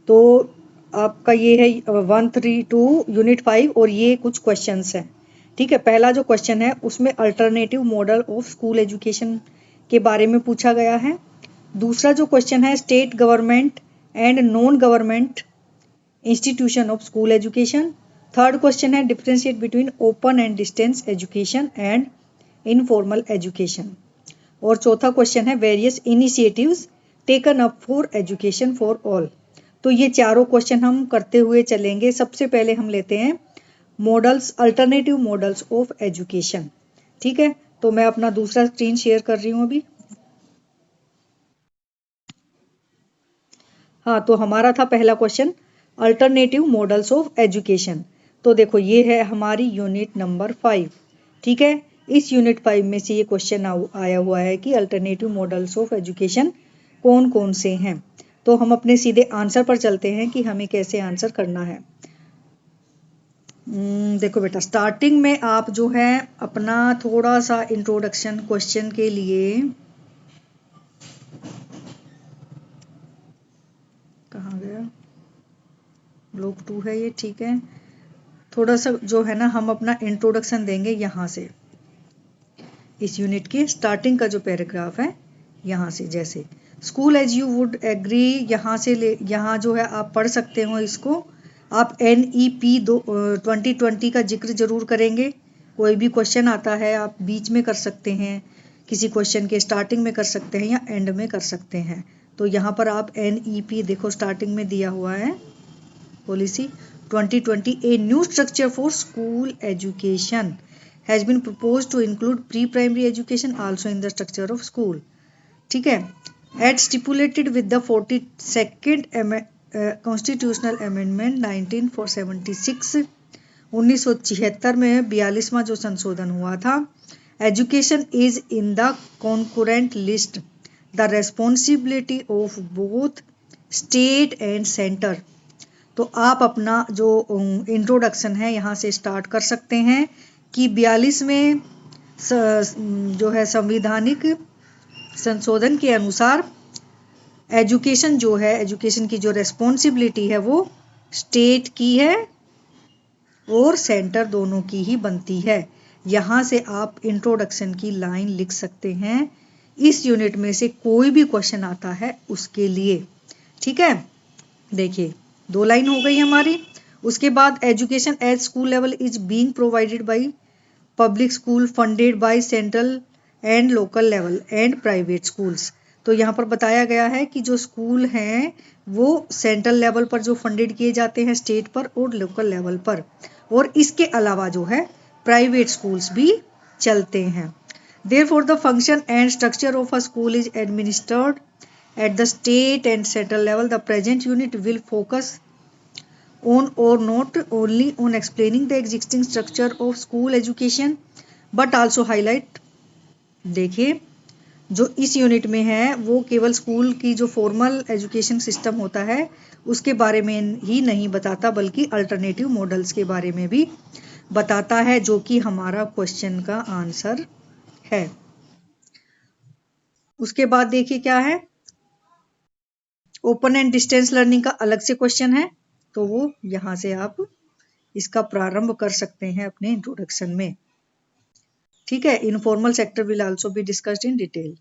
तो आपका ये है 132 यूनिट 5 और ये कुछ क्वेश्चंस हैं। ठीक है, पहला जो क्वेश्चन है उसमें alternative model of school education के बारे में पूछा गया है। दूसरा जो क्वेश्चन है state government and non government institution of school education. Third question है differentiate between open and distance education and informal education. और चौथा क्वेश्चन है various initiatives taken up for education for all. तो ये चारों क्वेश्चन हम करते हुए चलेंगे। सबसे पहले हम लेते हैं models, alternative models of education. ठीक है, तो मैं अपना दूसरा स्क्रीन शेयर कर रही हूँ अभी। हाँ, तो हमारा था पहला question alternative models of education. तो देखो ये है हमारी यूनिट नंबर 5। ठीक है, इस यूनिट 5 में से ये क्वेश्चन आया हुआ है कि अल्टरनेटिव मॉडल्स ऑफ एजुकेशन कौन कौन से हैं। तो हम अपने सीधे आंसर पर चलते हैं कि हमें कैसे आंसर करना है। देखो बेटा, स्टार्टिंग में आप जो है अपना थोड़ा सा इंट्रोडक्शन क्वेश्चन के लिए, कहाँ गया, ब्लॉक 2 है ये। ठीक है, थोड़ा सा जो है ना हम अपना इंट्रोडक्शन देंगे यहाँ से, इस यूनिट के स्टार्टिंग का जो पैराग्राफ है यहाँ से। जैसे school as you would agree, यहाँ से ले, यहाँ जो है आप पढ़ सकते हो इसको। आप NEP 2020 का जिक्र जरूर करेंगे। कोई भी क्वेश्चन आता है आप बीच में कर सकते हैं, किसी क्वेश्चन के स्टार्टिंग में कर सकते हैं या एंड में कर सकते हैं। तो यहाँ पर आप NEP देखो स्टार्टिंग में दिया हुआ है, policy 2020 a new structure for school education has been proposed to include pre-primary education also in the structure of school. ठीक है, as stipulated with the 42nd constitutional amendment 1976, 1976 में 42वां जो संशोधन हुआ था, education is in the concurrent list the responsibility of both state and center। तो आप अपना जो इंट्रोडक्शन है यहाँ से स्टार्ट कर सकते हैं कि 42 में जो है संविधानिक संशोधन के अनुसार एजुकेशन जो है, एजुकेशन की जो रेस्पॉन्सिबिलिटी है वो स्टेट की है और सेंटर दोनों की ही बनती है। यहाँ से आप इंट्रोडक्शन की लाइन लिख सकते हैं इस यूनिट में से कोई भी क्वेश्चन आता है उसके लिए। ठीक है, देखिए 2 लाइन हो गई हमारी। उसके बाद education at school level is being provided by public school funded by central and local level and private schools. तो यहाँ पर बताया गया है कि जो स्कूल हैं वो सेंट्रल लेवल पर जो फंडेड किए जाते हैं स्टेट पर और लोकल लेवल पर, और इसके अलावा जो है प्राइवेट स्कूल्स भी चलते हैं। Therefore, the function and structure of a school is administered at the state and central level. The present unit will focus on or not only on explaining the existing structure of school education but also highlight, देखिए जो इस unit में है वो केवल school की जो formal education system होता है उसके बारे में ही नहीं बताता बल्कि अल्टरनेटिव मॉडल्स के बारे में भी बताता है, जो कि हमारा क्वेश्चन का आंसर है। उसके बाद देखिए क्या है, ओपन एंड डिस्टेंस लर्निंग का अलग से क्वेश्चन है, तो वो यहाँ से आप इसका प्रारंभ कर सकते हैं अपने इंट्रोडक्शन में। ठीक है, informal sector will also be discussed in detail.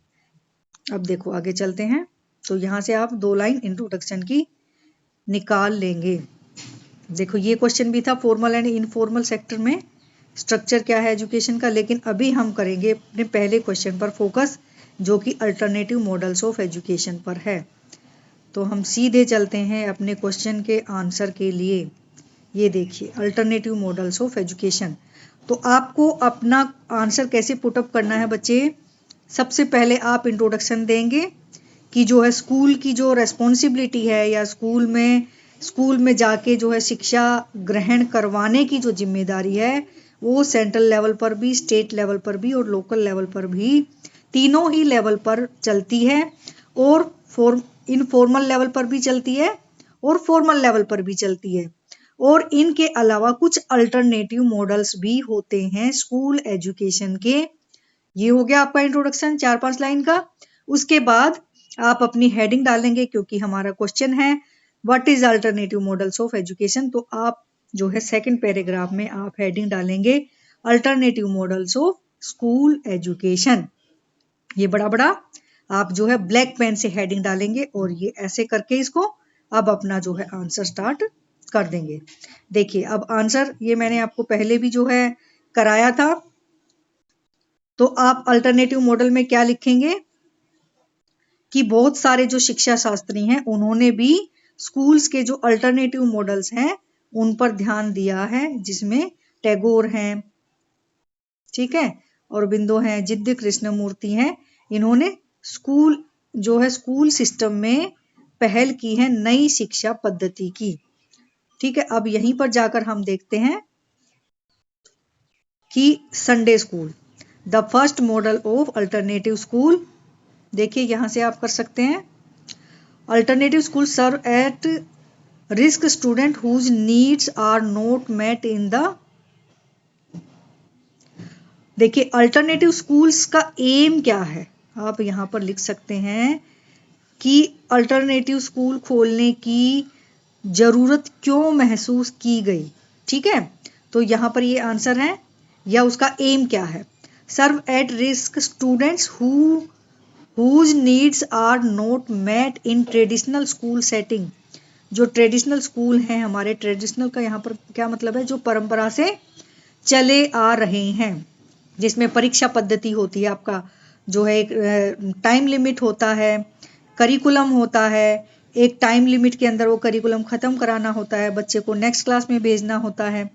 अब देखो आगे चलते हैं, तो यहाँ से आप 2 लाइन इंट्रोडक्शन की निकाल लेंगे। देखो ये क्वेश्चन भी था फॉर्मल एंड इनफॉर्मल सेक्टर में स्ट्रक्चर क्या है एजुकेशन का, लेकिन अभी हम करेंगे अपने पहले क्वेश्चन पर फोकस जो कि अल्टरनेटिव मॉडल्स ऑफ एजुकेशन पर है। तो हम सीधे चलते हैं अपने क्वेश्चन के आंसर के लिए। ये देखिए अल्टरनेटिव मॉडल्स ऑफ एजुकेशन। तो आपको अपना आंसर कैसे पुटअप करना है बच्चे, सबसे पहले आप इंट्रोडक्शन देंगे कि जो है स्कूल की जो रेस्पॉन्सिबिलिटी है या स्कूल में जाके जो है शिक्षा ग्रहण करवाने की जो जिम्मेदारी है वो सेंट्रल लेवल पर भी, स्टेट लेवल पर भी और लोकल लेवल पर भी, तीनों ही लेवल पर चलती है और इनफॉर्मल लेवल पर भी चलती है और फॉर्मल लेवल पर भी चलती है। और इनके अलावा कुछ अल्टरनेटिव मॉडल्स भी होते हैं स्कूल एजुकेशन के। ये हो गया आपका इंट्रोडक्शन 4-5 लाइन का। उसके बाद आप अपनी हेडिंग डालेंगे क्योंकि हमारा क्वेश्चन है what is alternative models of education. तो आप जो है सेकंड पैराग्राफ में आप हेडिंग डालेंगे alternative models of school education. ये बड़ा बड़ा आप जो है ब्लैक पेन से हेडिंग डालेंगे और ये ऐसे करके इसको अब अपना जो है आंसर स्टार्ट कर देंगे। देखिए अब आंसर ये मैंने आपको पहले भी जो है कराया था। तो आप अल्टरनेटिव मॉडल में क्या लिखेंगे कि बहुत सारे जो शिक्षा शास्त्री हैं उन्होंने भी स्कूल्स के जो अल्टरनेटिव मॉडल्स हैं उन पर ध्यान दिया है, जिसमें टैगोर हैं, ठीक है, औरबिंदो हैं, जिद्द कृष्णमूर्ति हैं। इन्होंने स्कूल जो है स्कूल सिस्टम में पहल की है नई शिक्षा पद्धति की। ठीक है, अब यहीं पर जाकर हम देखते हैं कि Sunday school the first model of alternative school. देखिए यहां से आप कर सकते हैं alternative school serve at risk student whose needs are not met in the. देखिए अल्टरनेटिव स्कूल्स का एम क्या है, आप यहां पर लिख सकते हैं कि अल्टरनेटिव स्कूल खोलने की जरूरत क्यों महसूस की गई। ठीक है, तो यहां पर ये आंसर है या उसका एम क्या है। Serve at risk students whose needs are not met in traditional school setting. जो ट्रेडिशनल स्कूल हैं हमारे, ट्रेडिशनल का यहाँ पर क्या मतलब है, जो परंपरा से चले आ रहे हैं, जिसमें परीक्षा पद्धति होती है, आपका जो है एक टाइम लिमिट होता है, करिकुलम होता है, एक टाइम लिमिट के अंदर वो करिकुलम खत्म कराना होता है, बच्चे को नेक्स्ट क्लास में भेजना होता है।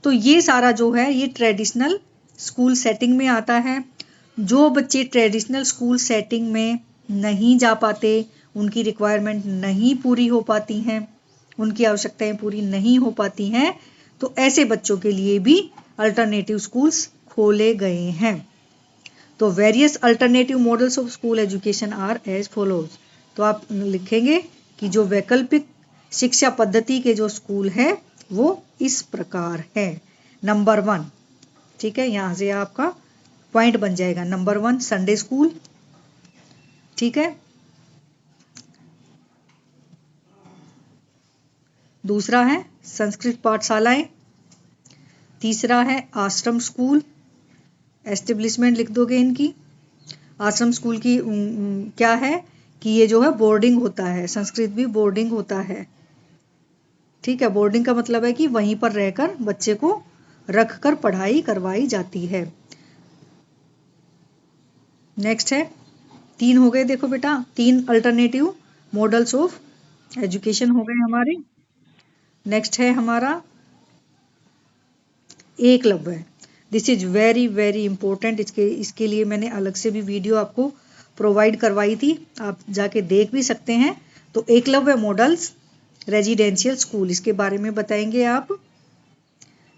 तो ये सारा जो है ये ट्रेडिशनल स्कूल सेटिंग में आता है। जो बच्चे ट्रेडिशनल स्कूल सेटिंग में नहीं जा पाते, उनकी रिक्वायरमेंट नहीं पूरी हो पाती हैं, उनकी आवश्यकताएं पूरी नहीं हो पाती हैं, तो ऐसे बच्चों के लिए भी अल्टरनेटिव स्कूल्स खोले गए हैं। तो various alternative models of school education are as follows. तो आप लिखेंगे कि जो वैकल्पिक शिक्षा पद्धति के जो स्कूल है वो इस प्रकार है। नंबर 1, ठीक है, यहां से आपका पॉइंट बन जाएगा। नंबर 1 संडे स्कूल, ठीक है। दूसरा है संस्कृत पाठशालाएं। तीसरा है आश्रम स्कूल, एस्टेब्लिशमेंट लिख दोगे इनकी। आश्रम स्कूल की क्या है कि ये जो है बोर्डिंग होता है, संस्कृत भी बोर्डिंग होता है। ठीक है, बोर्डिंग का मतलब है कि वहीं पर रहकर बच्चे को रखकर पढ़ाई करवाई जाती है। नेक्स्ट है 3 हो गए, देखो बेटा 3 अल्टरनेटिव मॉडल्स ऑफ एजुकेशन हो गए हमारे। नेक्स्ट है हमारा Eklavya. This is very very important. इसके लिए मैंने अलग से भी वीडियो आपको प्रोवाइड करवाई थी, आप जाके देख भी सकते हैं। तो एकलव्य मॉडल्स रेजिडेंशियल स्कूल, इसके बारे में बताएंगे आप।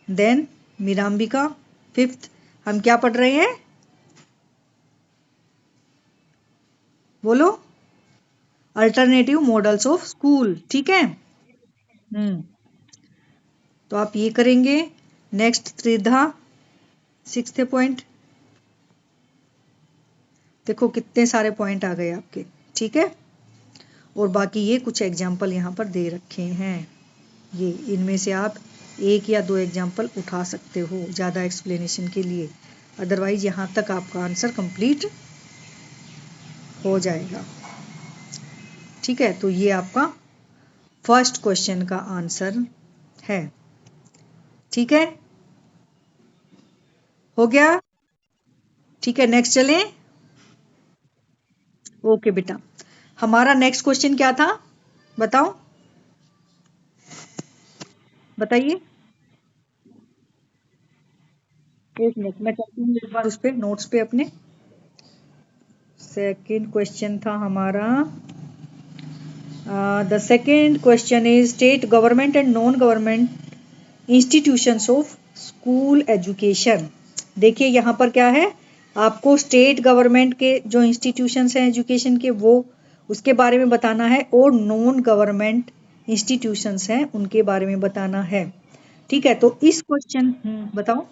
देन मीरांबिका, 5th हम क्या पढ़ रहे हैं, बोलो, अल्टरनेटिव मॉडल्स ऑफ स्कूल। ठीक है, तो आप ये करेंगे। नेक्स्ट त्रिधा, 6th पॉइंट। देखो कितने सारे पॉइंट आ गए आपके, ठीक है। और बाकी ये कुछ एग्जाम्पल यहाँ पर दे रखे हैं, ये इनमें से आप 1 या 2 एग्जाम्पल उठा सकते हो ज़्यादा एक्सप्लेनेशन के लिए, अदरवाइज यहाँ तक आपका आंसर कंप्लीट हो जाएगा। ठीक है, तो ये आपका फर्स्ट क्वेश्चन का आंसर है। ठीक है, हो गया। ठीक है, नेक्स्ट चलें। ओके बेटा, हमारा नेक्स्ट क्वेश्चन क्या था, बताओ, बताइए। एक मिनट मैं करती हूँ एक बार उस पे नोट्स पे अपने। सेकंड क्वेश्चन था हमारा, the second question is state government and non government institutions of school education. देखिए यहाँ पर क्या है, आपको स्टेट गवर्नमेंट के जो इंस्टीट्यूशंस हैं एजुकेशन के वो उसके बारे में बताना है, और नॉन गवर्नमेंट इंस्टीट्यूशंस हैं उनके बारे में बताना है। ठीक है, तो इस क्वेश्चन बताओ।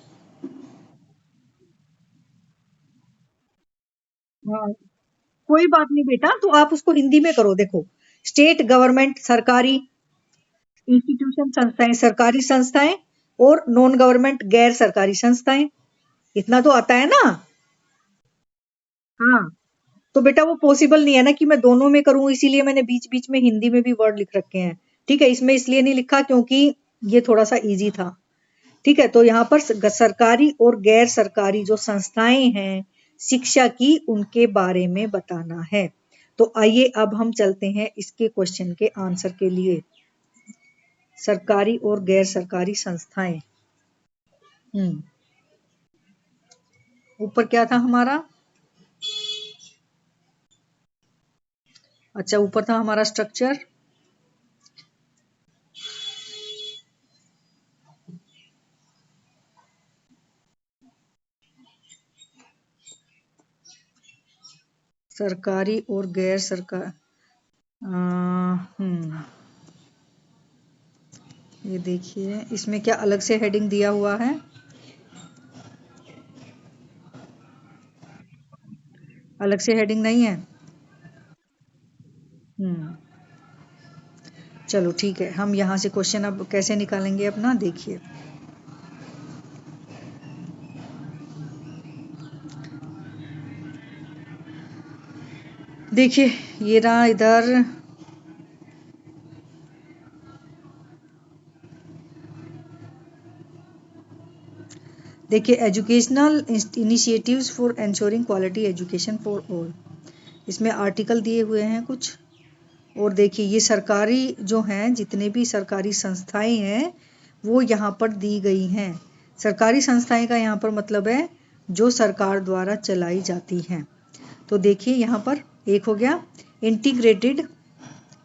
हाँ, कोई बात नहीं बेटा, तो आप उसको हिंदी में करो। देखो, स्टेट गवर्नमेंट सरकारी इंस्टीट्यूशन संस्थाएं सरकारी संस्थाएं और नॉन गवर्नमेंट गैर सरकारी संस्थाएं, इतना तो आता है ना। हाँ, तो बेटा वो पॉसिबल नहीं है ना कि मैं दोनों में करूं, इसीलिए मैंने बीच बीच में हिंदी में भी वर्ड लिख रखे हैं। ठीक है, इसमें इसलिए नहीं लिखा क्योंकि ये थोड़ा सा इजी था। ठीक है, तो यहाँ पर सरकारी और गैर सरकारी जो संस्थाएं हैं शिक्षा की, उनके बारे में बताना है। तो आइए अब हम चलते हैं इसके क्वेश्चन के आंसर के लिए। सरकारी और गैर सरकारी संस्थाएं। ऊपर क्या था हमारा? अच्छा, ऊपर था हमारा स्ट्रक्चर। सरकारी और गैर सरकार। ये देखिए, इसमें क्या अलग से हेडिंग दिया हुआ है? अलग से हेडिंग नहीं है। चलो ठीक है, हम यहाँ से क्वेश्चन अब कैसे निकालेंगे अपना, देखिए। देखिए, ये रहा इधर। देखिए, educational initiatives for ensuring quality education for all, इसमें आर्टिकल दिए हुए हैं कुछ। और देखिए, ये सरकारी जो हैं, जितने भी सरकारी संस्थाएं हैं वो यहाँ पर दी गई हैं। सरकारी संस्थाएं का यहाँ पर मतलब है जो सरकार द्वारा चलाई जाती हैं। तो देखिए, यहाँ पर एक हो गया इंटीग्रेटेड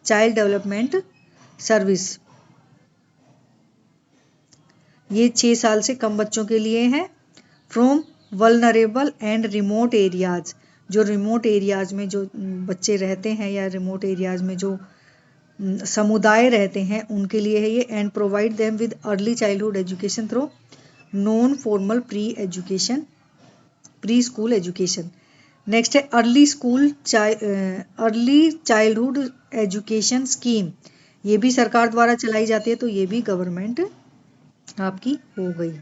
चाइल्ड डेवलपमेंट सर्विस, ये 6 साल से कम बच्चों के लिए है। From vulnerable and remote areas, जो रिमोट एरियाज में जो बच्चे रहते हैं या रिमोट एरियाज में जो समुदाय रहते हैं उनके लिए है ये। And provide them with early childhood education through non formal pre school education. Next है अर्ली चाइल्डहुड एजुकेशन स्कीम, ये भी सरकार द्वारा चलाई जाती है, तो ये भी गवर्नमेंट आपकी हो गई।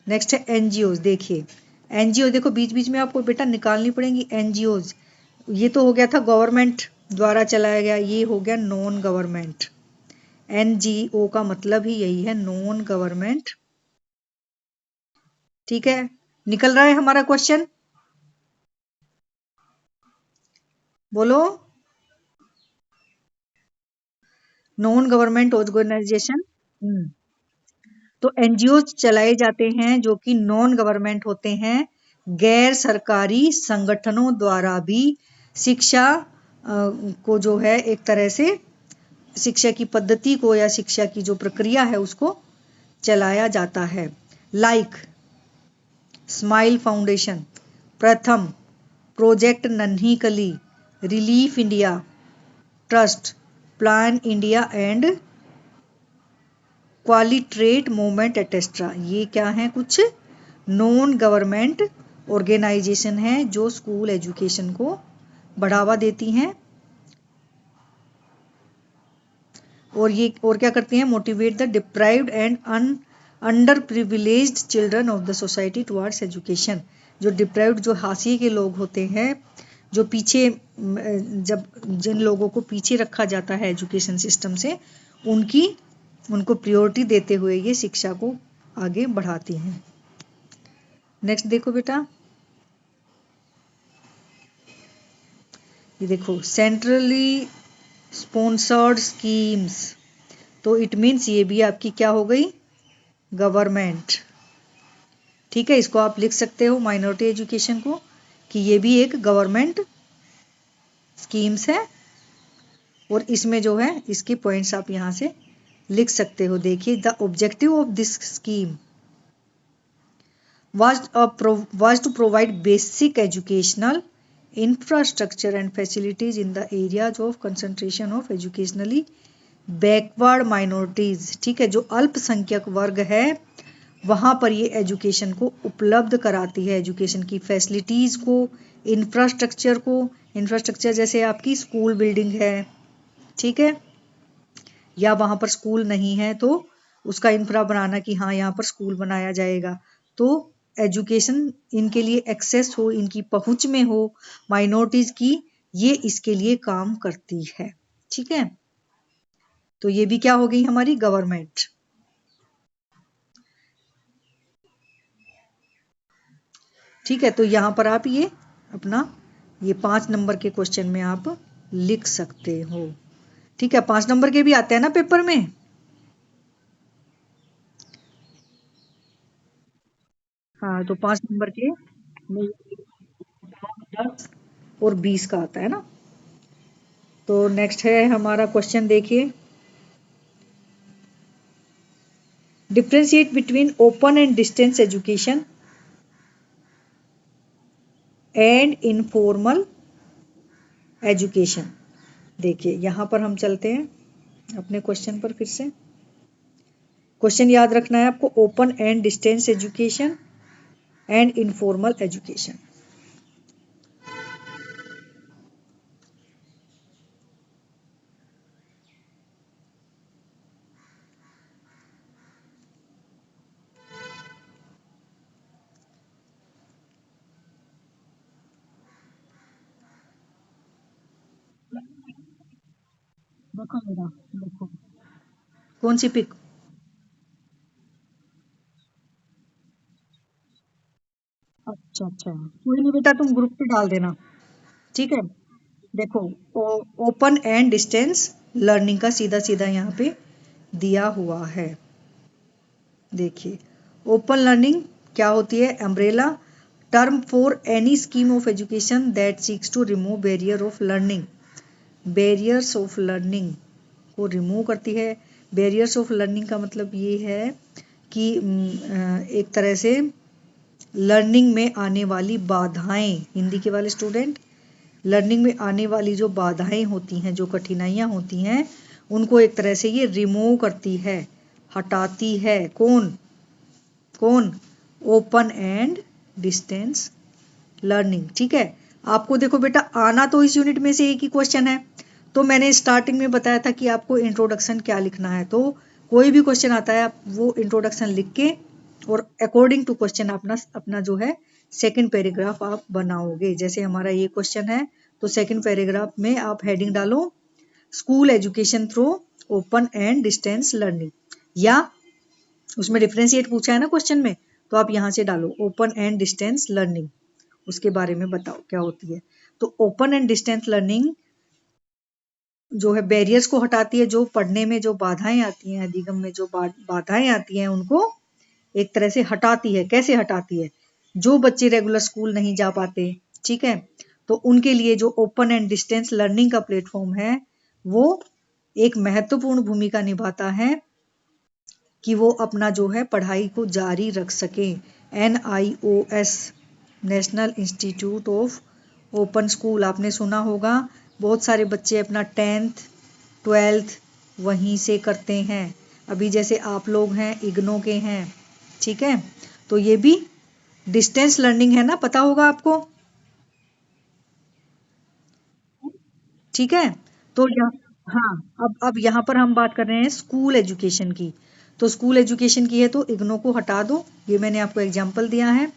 नेक्स्ट है एनजीओ। देखिए, एनजीओ देखो बीच बीच में आपको बेटा निकालनी पड़ेंगी एनजीओ। ये तो हो गया था गवर्नमेंट द्वारा चलाया गया, ये हो गया नॉन गवर्नमेंट। एनजीओ का मतलब ही यही है, नॉन गवर्नमेंट। ठीक है, निकल रहा है हमारा क्वेश्चन? बोलो। Non government organisation. तो एनजीओ चलाए जाते हैं जो कि नॉन गवर्नमेंट होते हैं, गैर सरकारी संगठनों द्वारा भी शिक्षा को जो है एक तरह से शिक्षा की पद्धति को या शिक्षा की जो प्रक्रिया है उसको चलाया जाता है। Like smile foundation, Pratham, project Nanhi Kali, relief India trust, plan India and क्वालिट्रेट मूवमेंट एटेस्ट्रा। ये क्या है? कुछ नॉन गवर्नमेंट ऑर्गेनाइजेशन है जो स्कूल एजुकेशन को बढ़ावा देती हैं और ये और क्या करती हैं? Motivate the deprived and under privileged children of the society towards education. जो डिप्राइव्ड, जो हाशिए के लोग होते हैं, जो पीछे, जब जिन लोगों को पीछे रखा जाता है एजुकेशन सिस्टम से, उनको प्रायोरिटी देते हुए ये शिक्षा को आगे बढ़ाती हैं। नेक्स्ट देखो बेटा, ये देखो सेंट्रली स्पॉन्सर्ड स्कीम्स, तो इट मीन्स ये भी आपकी क्या हो गई? गवर्नमेंट। ठीक है, इसको आप लिख सकते हो माइनॉरिटी एजुकेशन को कि ये भी एक गवर्नमेंट स्कीम्स है। और इसमें जो है इसके पॉइंट्स आप यहां से लिख सकते हो। देखिए, the objective of this scheme was to provide basic educational infrastructure and facilities in the areas of concentration of educationally backward minorities। ठीक है, जो अल्पसंख्यक वर्ग है वहां पर ये एजुकेशन को उपलब्ध कराती है, एजुकेशन की फैसिलिटीज को, इंफ्रास्ट्रक्चर को। इंफ्रास्ट्रक्चर जैसे आपकी स्कूल बिल्डिंग है, ठीक है, या वहां पर स्कूल नहीं है तो उसका इंफ्रा बनाना कि हाँ यहाँ पर स्कूल बनाया जाएगा। तो एजुकेशन इनके लिए एक्सेस हो, इनकी पहुंच में हो माइनॉरिटीज की, ये इसके लिए काम करती है। ठीक है, तो ये भी क्या हो गई हमारी गवर्नमेंट। ठीक है, तो यहां पर आप ये अपना ये 5 नंबर के क्वेश्चन में आप लिख सकते हो। ठीक है, 5 नंबर के भी आते हैं ना पेपर में। हाँ, तो 5 नंबर के में 10 और 20 का आता है ना। तो नेक्स्ट है हमारा क्वेश्चन, देखिए, differentiate between open and distance education and informal education. देखिए यहां पर हम चलते हैं अपने क्वेश्चन पर फिर से। क्वेश्चन याद रखना है आपको, open and distance education and informal education. देखो मेरा, देखो कौन सी पिक। अच्छा अच्छा, कोई नहीं बेटा, तुम ग्रुप पे डाल देना। ठीक है, देखो ओपन एंड डिस्टेंस लर्निंग का सीधा सीधा यहाँ पे दिया हुआ है। देखिए, ओपन लर्निंग क्या होती है, umbrella term for any scheme of education that seeks to remove barrier of learning. Barriers of learning को रिमूव करती है। बैरियर्स ऑफ लर्निंग का मतलब ये है कि एक तरह से लर्निंग में आने वाली बाधाएं, हिंदी के वाले स्टूडेंट, लर्निंग में आने वाली जो बाधाएं होती हैं, जो कठिनाइयां होती हैं, उनको एक तरह से ये रिमूव करती है, हटाती है। कौन कौन, ओपन एंड डिस्टेंस लर्निंग। ठीक है, आपको देखो बेटा, आना तो इस यूनिट में से एक ही क्वेश्चन है। तो मैंने स्टार्टिंग में बताया था कि आपको इंट्रोडक्शन क्या लिखना है, तो कोई भी क्वेश्चन आता है आप वो इंट्रोडक्शन लिख के और अकॉर्डिंग टू क्वेश्चन अपना अपना जो है सेकंड पैराग्राफ आप बनाओगे। जैसे हमारा ये क्वेश्चन है, तो सेकंड पैराग्राफ में आप हेडिंग डालो school education through open and distance learning, या उसमें डिफरेंशिएट पूछा है ना क्वेश्चन में, तो आप यहां से डालो ओपन एंड डिस्टेंस लर्निंग, उसके बारे में बताओ क्या होती है। तो ओपन एंड डिस्टेंस लर्निंग जो है बैरियर्स को हटाती है, जो पढ़ने में जो बाधाएं आती हैं, अधिगम में जो बाधाएं आती हैं उनको एक तरह से हटाती है। कैसे हटाती है, जो बच्चे रेगुलर स्कूल नहीं जा पाते, ठीक है, तो उनके लिए जो ओपन एंड डिस्टेंस लर्निंग का प्लेटफॉर्म है वो एक महत्वपूर्ण भूमिका निभाता है कि वो अपना जो है पढ़ाई को जारी रख सकें। NIOS, national institute of open school, आपने सुना होगा। बहुत सारे बच्चे अपना 10th 12th वहीं से करते हैं। अभी जैसे आप लोग हैं इग्नो के हैं, ठीक है, तो ये भी डिस्टेंस लर्निंग है ना, पता होगा आपको। ठीक है, तो हाँ, अब यहाँ पर हम बात कर रहे हैं स्कूल एजुकेशन की। तो स्कूल एजुकेशन की है तो इग्नो को हटा दो, ये मैंने आपको एग्जाम्पल दिया है।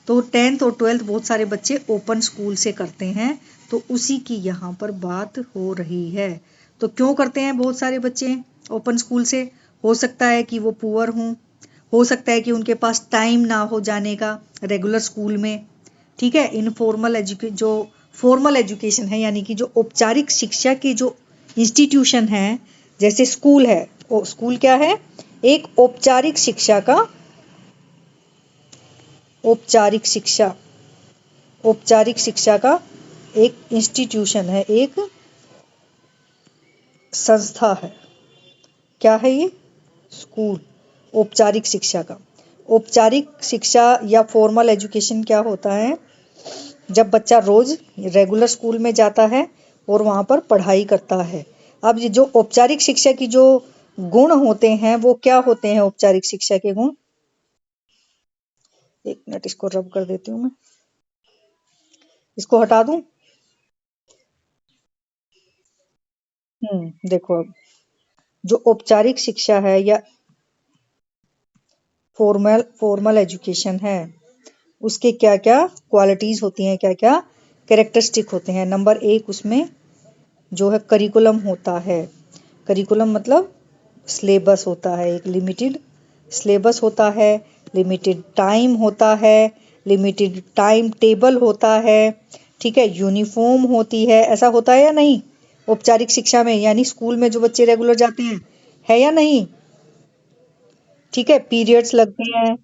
तो 10th और 12th बहुत सारे बच्चे ओपन स्कूल से करते हैं, तो उसी की यहाँ पर बात हो रही है। तो क्यों करते हैं बहुत सारे बच्चे ओपन स्कूल से, हो सकता है कि वो पुअर हों, हो सकता है कि उनके पास टाइम ना हो जाने का रेगुलर स्कूल में। ठीक है, इनफॉर्मल एजुकेशन, जो फॉर्मल एजुकेशन है यानी कि जो औपचारिक शिक्षा की जो इंस्टीट्यूशन है, जैसे स्कूल है, वो स्कूल क्या है, एक औपचारिक शिक्षा का, औपचारिक शिक्षा, औपचारिक शिक्षा का एक इंस्टीट्यूशन है, एक संस्था है। क्या है ये, स्कूल, औपचारिक शिक्षा का। औपचारिक शिक्षा या फॉर्मल एजुकेशन क्या होता है, जब बच्चा रोज रेगुलर स्कूल में जाता है और वहां पर पढ़ाई करता है। अब ये जो औपचारिक शिक्षा की जो गुण होते हैं वो क्या होते हैं, औपचारिक शिक्षा के गुण, एक मिनट इसको रब कर देती हूँ मैं, इसको हटा दूं। देखो अब जो औपचारिक शिक्षा है या फॉर्मल एजुकेशन है, उसके क्या क्या क्वालिटीज होती हैं, क्या क्या कैरेक्टरिस्टिक होते हैं। नंबर 1 उसमें जो है करिकुलम होता है। करिकुलम मतलब सिलेबस होता है, एक लिमिटेड सिलेबस होता है, लिमिटेड टाइम होता है, लिमिटेड टाइम टेबल होता है, ठीक है, यूनिफॉर्म होती है। ऐसा होता है या नहीं औपचारिक शिक्षा में, यानी स्कूल में जो बच्चे रेगुलर जाते हैं, है या नहीं? ठीक है, पीरियड्स लगते हैं,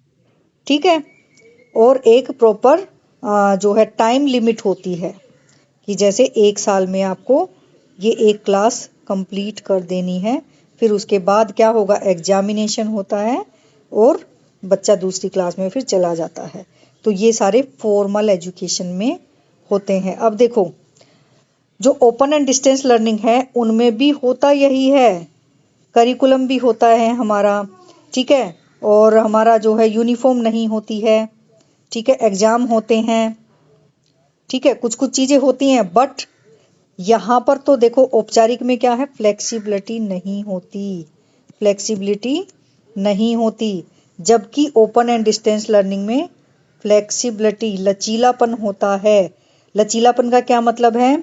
ठीक है, और एक प्रॉपर जो है टाइम लिमिट होती है कि जैसे 1 साल में आपको ये एक क्लास कंप्लीट कर देनी है, फिर उसके बाद क्या होगा, एग्जामिनेशन होता है और बच्चा दूसरी क्लास में फिर चला जाता है। तो ये सारे फॉर्मल एजुकेशन में होते हैं। अब देखो, जो ओपन एंड डिस्टेंस लर्निंग है उनमें भी होता यही है, करिकुलम भी होता है हमारा, ठीक है, और हमारा जो है यूनिफॉर्म नहीं होती है, ठीक है, एग्जाम होते हैं, ठीक है, कुछ कुछ चीजें होती हैं, बट यहाँ पर तो देखो औपचारिक में क्या है, फ्लेक्सिबिलिटी नहीं होती, फ्लेक्सिबिलिटी नहीं होती, जबकि ओपन एंड डिस्टेंस लर्निंग में फ्लेक्सिबिलिटी, लचीलापन होता है। लचीलापन का क्या मतलब है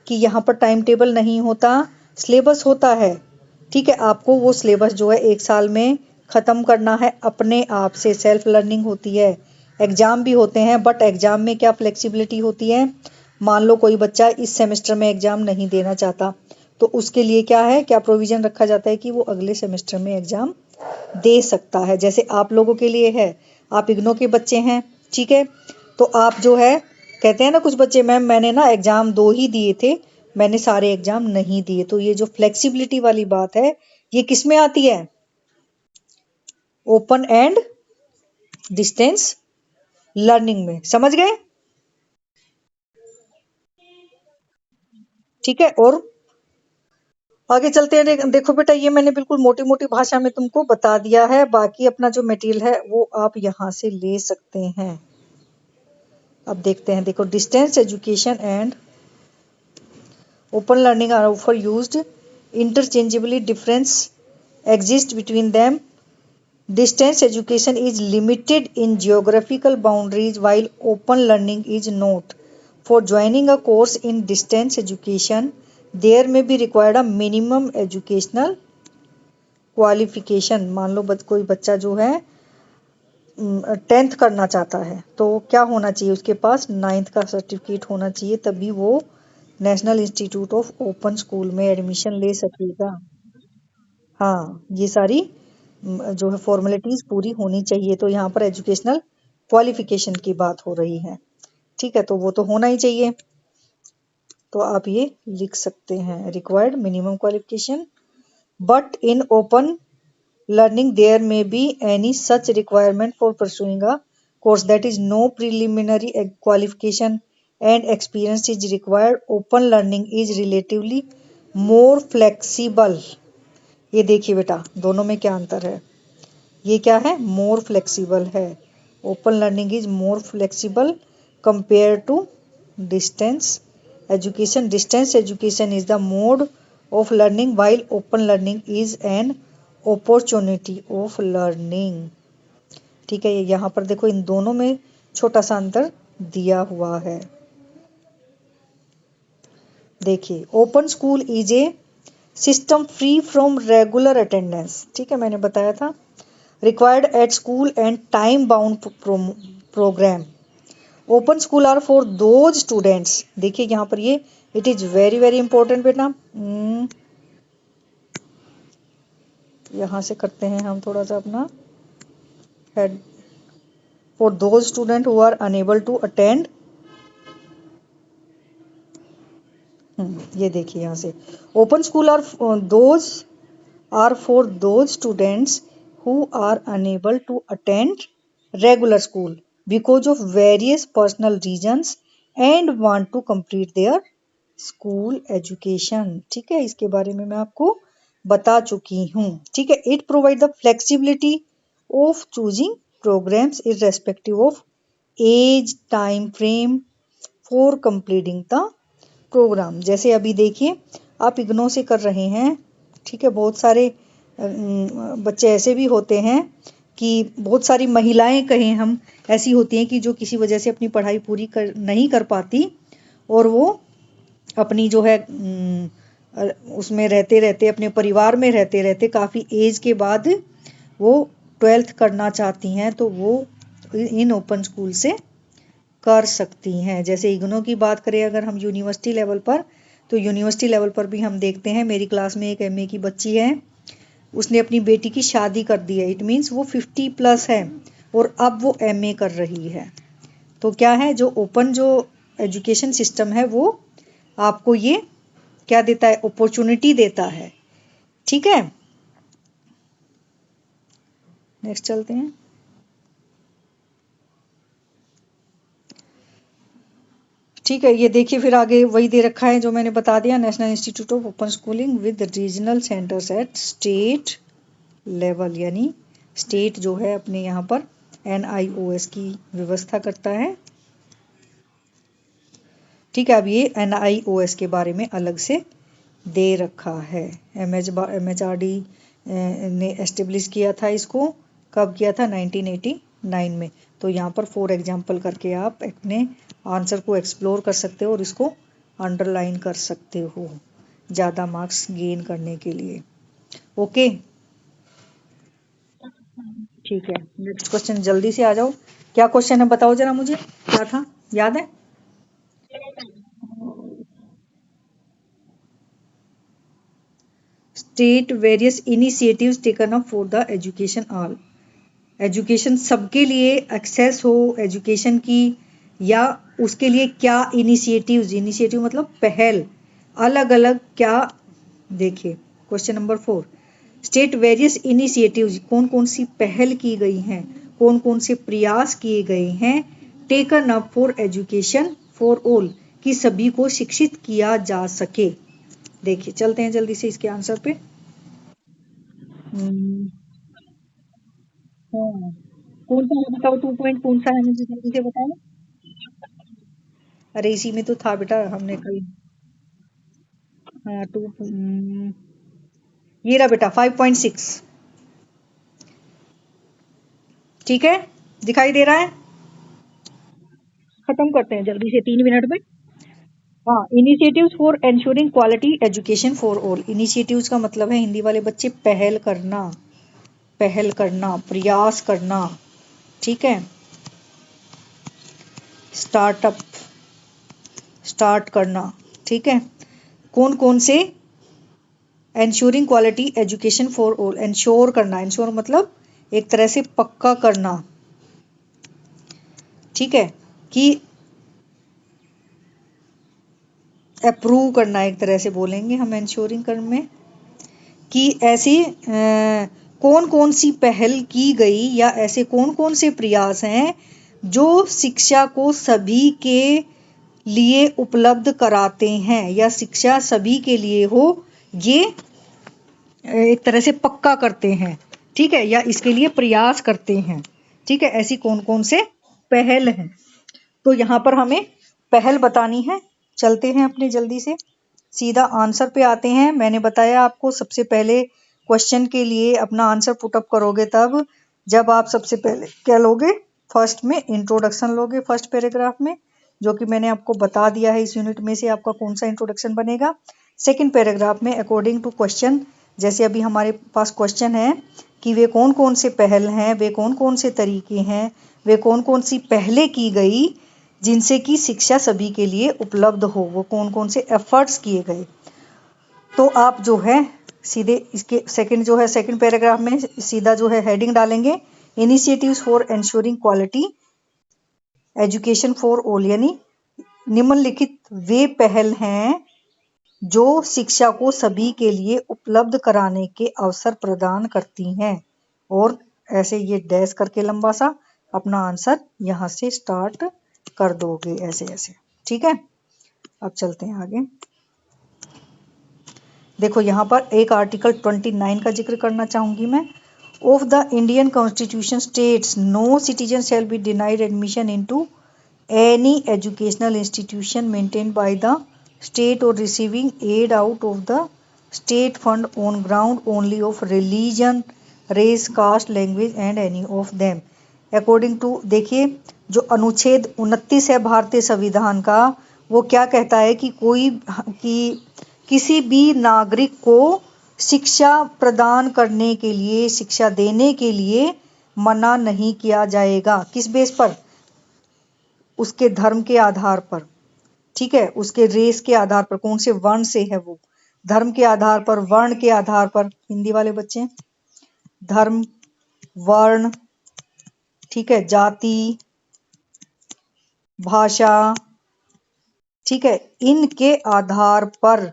कि यहाँ पर टाइम टेबल नहीं होता, सिलेबस होता है, ठीक है, आपको वो सिलेबस जो है 1 साल में खत्म करना है, अपने आप से सेल्फ लर्निंग होती है। एग्जाम भी होते हैं, बट एग्जाम में क्या फ्लेक्सिबिलिटी होती है, मान लो कोई बच्चा इस सेमेस्टर में एग्जाम नहीं देना चाहता, तो उसके लिए क्या है, क्या प्रोविजन रखा जाता है कि वो अगले सेमेस्टर में एग्जाम दे सकता है। जैसे आप लोगों के लिए है, आप इग्नो के बच्चे हैं, ठीक है, तो आप जो है कहते हैं ना कुछ बच्चे, मैम मैंने ना एग्जाम 2 ही दिए थे, मैंने सारे एग्जाम नहीं दिए। तो ये जो फ्लेक्सिबिलिटी वाली बात है, ये किस में आती है, ओपन एंड डिस्टेंस लर्निंग में। समझ गए? ठीक है, और आगे चलते हैं। देखो बेटा, ये मैंने बिल्कुल मोटी मोटी भाषा में तुमको बता दिया है, बाकी अपना जो मटेरियल है वो आप यहाँ से ले सकते हैं। अब देखते हैं, देखो, distance education and open learning are often used interchangeably. Difference exists between them. Distance education is limited in geographical boundaries while open learning is not. For joining a course in distance education, there may be required a minimum educational qualification. मान लो कोई बच्चा जो है 10th करना चाहता है, तो क्या होना चाहिए, उसके पास 9th का सर्टिफिकेट होना चाहिए, तभी वो national institute of open school में एडमिशन ले सकेगा। हाँ, ये सारी जो है फॉर्मेलिटीज पूरी होनी चाहिए। तो यहाँ पर एजुकेशनल क्वालिफिकेशन की बात हो रही है, ठीक है, तो वो तो होना ही चाहिए। तो आप ये लिख सकते हैं, required minimum qualification, but in open learning there may be any such requirement for pursuing a course, that is no preliminary qualification and experience is required. Open learning is relatively more flexible. ये देखिए बेटा, दोनों में क्या अंतर है, ये क्या है, मोर फ्लेक्सिबल है। Open learning is more flexible compare to distance education. Distance education is the mode of learning while open learning is an opportunity of learning. ठीक है, यहाँ पर देखो इन दोनों में छोटा सा अंतर दिया हुआ है। देखिए, open school is a system free from regular attendance, ठीक है, मैंने बताया था, required at school and time bound program. Open school are for those students, देखिए यहाँ पर ये it is very very important बेटा। यहाँ से करते हैं हम थोड़ा सा अपना head, for those students who are unable to attend। ये देखिए यहाँ से open school are for those students who are unable to attend regular school because of various personal reasons and want to complete their school education। ठीक है, इसके बारे में मैं आपको बता चुकी हूँ। ठीक है, it provide the flexibility of choosing programs irrespective of age, time frame for completing the program। जैसे अभी देखिए, आप इग्नो से कर रहे हैं, ठीक है, बहुत सारे बच्चे ऐसे भी होते हैं कि बहुत सारी महिलाएं कहें हम ऐसी होती हैं कि जो किसी वजह से अपनी पढ़ाई पूरी नहीं कर पाती और वो अपनी जो है उसमें रहते रहते अपने परिवार में रहते रहते काफ़ी एज के बाद वो 12th करना चाहती हैं तो वो इन ओपन स्कूल से कर सकती हैं। जैसे इग्नो की बात करें अगर हम यूनिवर्सिटी लेवल पर, तो यूनिवर्सिटी लेवल पर भी हम देखते हैं, मेरी क्लास में एक एमए की बच्ची है, उसने अपनी बेटी की शादी कर दी है। इट मीन्स वो 50+ है और अब वो एमए कर रही है। तो क्या है, जो ओपन जो एजुकेशन सिस्टम है वो आपको ये क्या देता है, अपॉर्चुनिटी देता है। ठीक है, नेक्स्ट चलते हैं। ठीक है, ये देखिए फिर आगे वही दे रखा है जो मैंने बता दिया, national institute of open schooling with regional centres at state level, यानी स्टेट जो है अपने यहाँ पर NIOS की व्यवस्था करता है। ठीक है, अब ये NIOS के बारे में अलग से दे रखा है। MHRD ने एस्टेब्लिश किया था इसको, कब किया था, 1989 में। तो यहाँ पर 4 एग्जाम्पल करके आप अपने आंसर को एक्सप्लोर कर सकते हो और इसको अंडरलाइन कर सकते हो ज़्यादा मार्क्स गेन करने के लिए। ओके, ठीक है, नेक्स्ट क्वेश्चन जल्दी से आ जाओ। क्या क्वेश्चन है बताओ जरा मुझे, क्या था, याद है? State various initiatives taken up for the education all. Education सबके लिए एक्सेस हो एजुकेशन की, या उसके लिए क्या इनिशिएटिव्स, इनिशिएटिव मतलब पहल, अलग अलग क्या। देखिए question number 4, state various initiatives, कौन कौन सी पहल की गई हैं, कौन कौन से प्रयास किए गए हैं, taken up for education for all, कि सभी को शिक्षित किया जा सके। देखिए चलते हैं जल्दी से इसके आंसर पे। हाँ, कौन सा है बताओ, 2 पॉइंट कौन सा है मुझे जल्दी से बताओ। अरे इसी में तो था बेटा, हमने कल, हाँ 2, ये रहा बेटा 5.6। ठीक है, दिखाई दे रहा है, खत्म करते हैं जल्दी से 3 मिनट में। हाँ, initiatives for ensuring quality education for all. Initiatives का मतलब है हिंदी वाले बच्चे पहल करना, पहल करना, प्रयास करना। ठीक है, स्टार्टअप, स्टार्ट करना। ठीक है, कौन कौन से, ensuring quality education for all, ensure करना, एंश्योर मतलब एक तरह से पक्का करना। ठीक है, कि अप्रूव करना, एक तरह से बोलेंगे हम एंश्योरिंग कर में, कि ऐसी कौन कौन सी पहल की गई या ऐसे कौन कौन से प्रयास हैं जो शिक्षा को सभी के लिए उपलब्ध कराते हैं, या शिक्षा सभी के लिए हो, ये एक तरह से पक्का करते हैं। ठीक है, या इसके लिए प्रयास करते हैं। ठीक है, ऐसी कौन कौन से पहल हैं, तो यहाँ पर हमें पहल बतानी है। चलते हैं अपने जल्दी से सीधा आंसर पे आते हैं। मैंने बताया आपको, सबसे पहले क्वेश्चन के लिए अपना आंसर पुटअप करोगे तब जब आप सबसे पहले क्या लोगे, फर्स्ट में इंट्रोडक्शन लोगे, फर्स्ट पैराग्राफ में, जो कि मैंने आपको बता दिया है इस यूनिट में से आपका कौन सा इंट्रोडक्शन बनेगा। सेकंड पैराग्राफ में अकॉर्डिंग टू क्वेश्चन, जैसे अभी हमारे पास क्वेश्चन है कि वे कौन कौन से पहल हैं, वे कौन कौन से तरीके हैं, वे कौन कौन सी पहले की गई जिनसे कि शिक्षा सभी के लिए उपलब्ध हो, वो कौन कौन से एफर्ट्स किए गए। तो आप जो है सीधे इसके सेकंड जो है, सेकंड पैराग्राफ में सीधा जो है हेडिंग डालेंगे, initiatives for ensuring quality education for all, यानी निम्नलिखित वे पहल हैं जो शिक्षा को सभी के लिए उपलब्ध कराने के अवसर प्रदान करती हैं। और ऐसे ये डैश करके लंबा सा अपना आंसर यहाँ से स्टार्ट कर दोगे, ऐसे ऐसे। ठीक है, अब चलते हैं आगे। देखो यहाँ पर एक आर्टिकल 29 का जिक्र करना चाहूंगी मैं। Of the Indian constitution states no citizen shall be denied admission into any educational institution maintained by the state और receiving aid out of the state fund on ground only of religion, race, caste, language and any of them. According to, देखिए जो अनुच्छेद 29 है भारतीय संविधान का, वो क्या कहता है कि किसी भी नागरिक को शिक्षा प्रदान करने के लिए, शिक्षा देने के लिए मना नहीं किया जाएगा। किस बेस पर? उसके धर्म के आधार पर, ठीक है, उसके रेस के आधार पर, कौन से वर्ण से है वो, धर्म के आधार पर, वर्ण के आधार पर। हिंदी वाले बच्चे, धर्म, वर्ण, ठीक है, जाति, भाषा, ठीक है, इनके आधार पर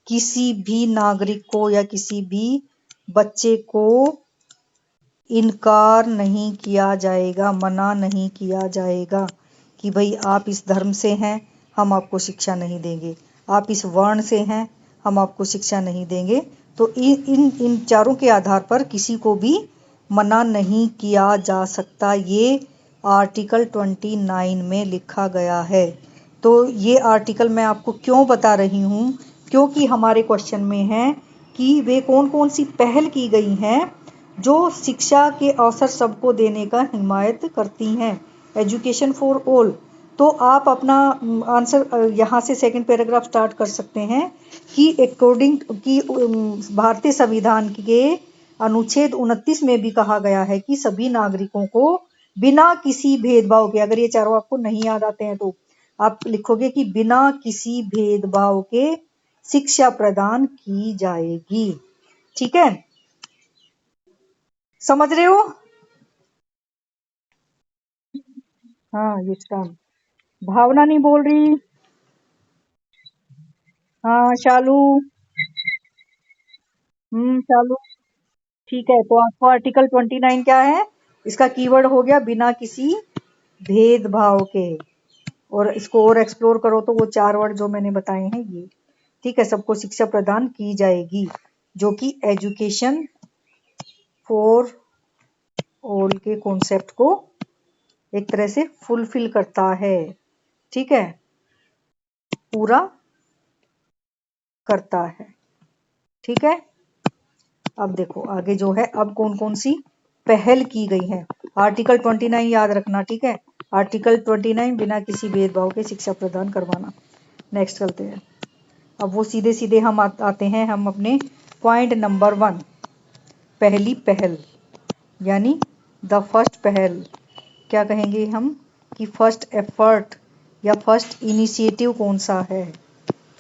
किसी भी नागरिक को या किसी भी बच्चे को इनकार नहीं किया जाएगा, मना नहीं किया जाएगा कि भाई आप इस धर्म से हैं, हम आपको शिक्षा नहीं देंगे, आप इस वर्ण से हैं, हम आपको शिक्षा नहीं देंगे। तो इन चारों के आधार पर किसी को भी मना नहीं किया जा सकता। ये आर्टिकल 29 में लिखा गया है। तो ये आर्टिकल मैं आपको क्यों बता रही हूँ, क्योंकि हमारे क्वेश्चन में है कि वे कौन कौन सी पहल की गई हैं जो शिक्षा के अवसर सबको देने का हिमायत करती हैं। Education for all. तो आप अपना आंसर यहाँ से सेकंड पैराग्राफ स्टार्ट कर सकते हैं कि अकॉर्डिंग की भारतीय संविधान के अनुच्छेद 29 में भी कहा गया है कि सभी नागरिकों को बिना किसी भेदभाव के, अगर ये चारों आपको नहीं याद आते हैं तो आप लिखोगे कि बिना किसी भेदभाव के शिक्षा प्रदान की जाएगी। ठीक है, समझ रहे हो? हाँ, ये स्टार। भावना नहीं बोल रही। हाँ, शालू। शालू। ठीक है, तो आपको आर्टिकल 29 क्या है? इसका कीवर्ड हो गया बिना किसी भेदभाव के। और इसको और एक्सप्लोर करो तो वो 4 वर्ड जो मैंने बताए हैं ये। ठीक है, सबको शिक्षा प्रदान की जाएगी, जो कि एजुकेशन फॉर ऑल के कॉन्सेप्ट को एक तरह से फुलफिल करता है। ठीक है, पूरा करता है। ठीक है, अब देखो आगे जो है, अब कौन कौन सी पहल की गई है। आर्टिकल 29 याद रखना, ठीक है, आर्टिकल 29 बिना किसी भेदभाव के शिक्षा प्रदान करवाना। नेक्स्ट चलते हैं। अब वो सीधे सीधे हम आते हैं हम अपने पॉइंट नंबर 1, पहली पहल, यानी द फर्स्ट पहल। क्या कहेंगे हम कि फर्स्ट एफर्ट या फर्स्ट इनिशिएटिव कौन सा है?